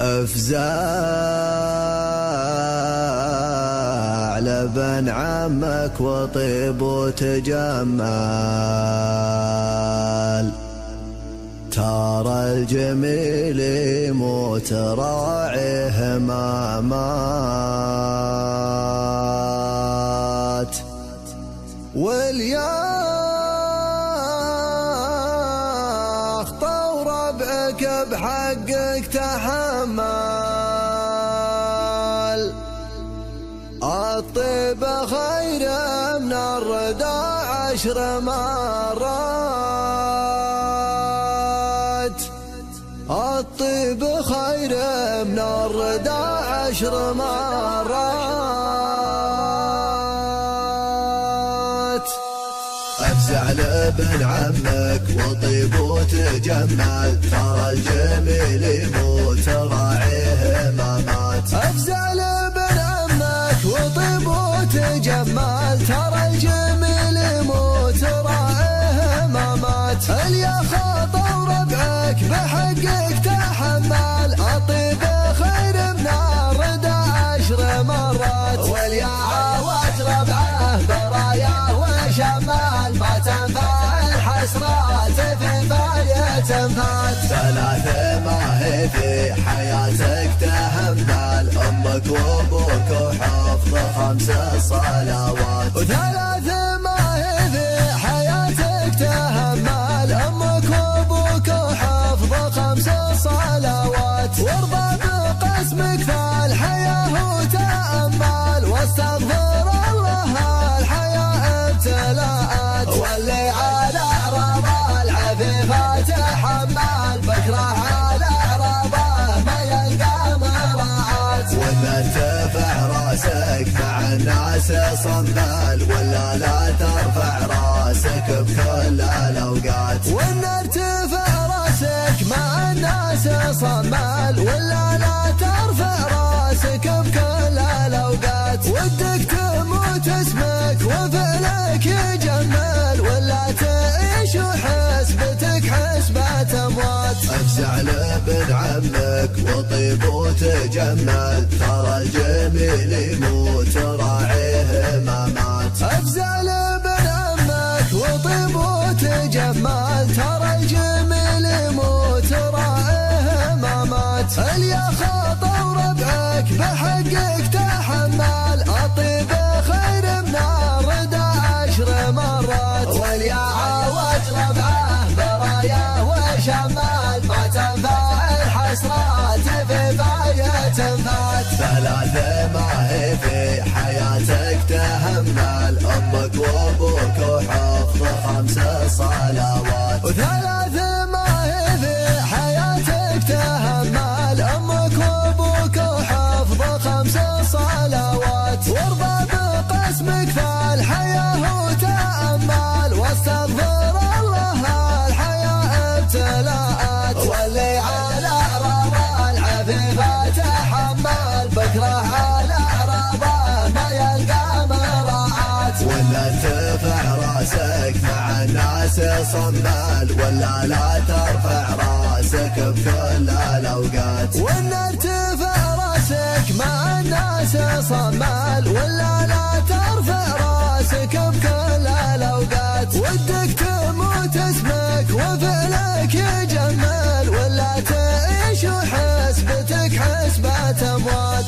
افزع لبن عمك وطيب وتجمل، ترى الجميل يموت راعيه ما مات، والياخ طور ربعك بحقك تحمل، الطيب خير من الرداء 10 مرات، الطيب خير من الرداء 10 مرات. افزع لبن عمك وطيب وتجمل، ترى الجميل يموت راعيه ما مات. افزع لبن عمك وطيب وتجمل، ترى الجميل يموت راعيه ما مات، اليا خاطر ربعك بحقك تحمل، الطيب خير من الردى 10 مرات، واليا عاوت ربعه براياه وشمال، ما تنفع الحسرات في فاية فات. 3 ما هي في حياتك تهمل، امك وابوك وحفظ 5 صلوات. و3 ما هي في حياتك تهمل، امك وابوك وحفظ 5 صلوات، وارضى بقسمك في الحياة وتأمل، واستغفر الله الحياة ابتلاءات، واللي على اعراض العفيفة تحمل، بكره على اعراضه ما يلقى مراعاة. وان ترفع راسك مع الناس صنبل، ولا لا ترفع راسك بكل الاوقات. وان ارتفع راسك مع الناس صنبل، ولا لا ترفع راسك بكل الاوقات، ودك تموت اسمك وفعلك يجمل، ولا تعيش وحسبتك حسبة اموات. افزع لبن عمك وطيب وتجمل، ترى الجميل يموت راعيه ما مات. افزع لبن عمك وطيب وتجمل، ترى الجميل يموت راعيه ما مات، اليا خاطر ربعك بحقك تحمل، الطيب خير من الردى 10 مرات، واليا عاوت ربعه براياه وشمال، ما تنفع الحسرات في فاية فات. 3 ما هي في حياتك تهمل، امك وابوك وحفظ 5 صلوات. و3 ما هي في حياتك تهمل، امك وابوك وحفظ 5 صلوات، وارضى بقسمك في الحياة وتأمل، واستغفر الله الحياة ابتلاءات، واللي على اعراض العفيفة تحمل، بكره على اعراضه ما يلقى مراعاة. وان ترفع راسك مع الناس صنبل، ولا لا ترفع راسك بكل الاوقات. وان ارتفع راسك مع الناس صنبل، ولا لا ترفع راسك بكل الاوقات، ودك تموت اسمك وفعلك يجمل، ولا تعيش وحسبتك حسبة اموات.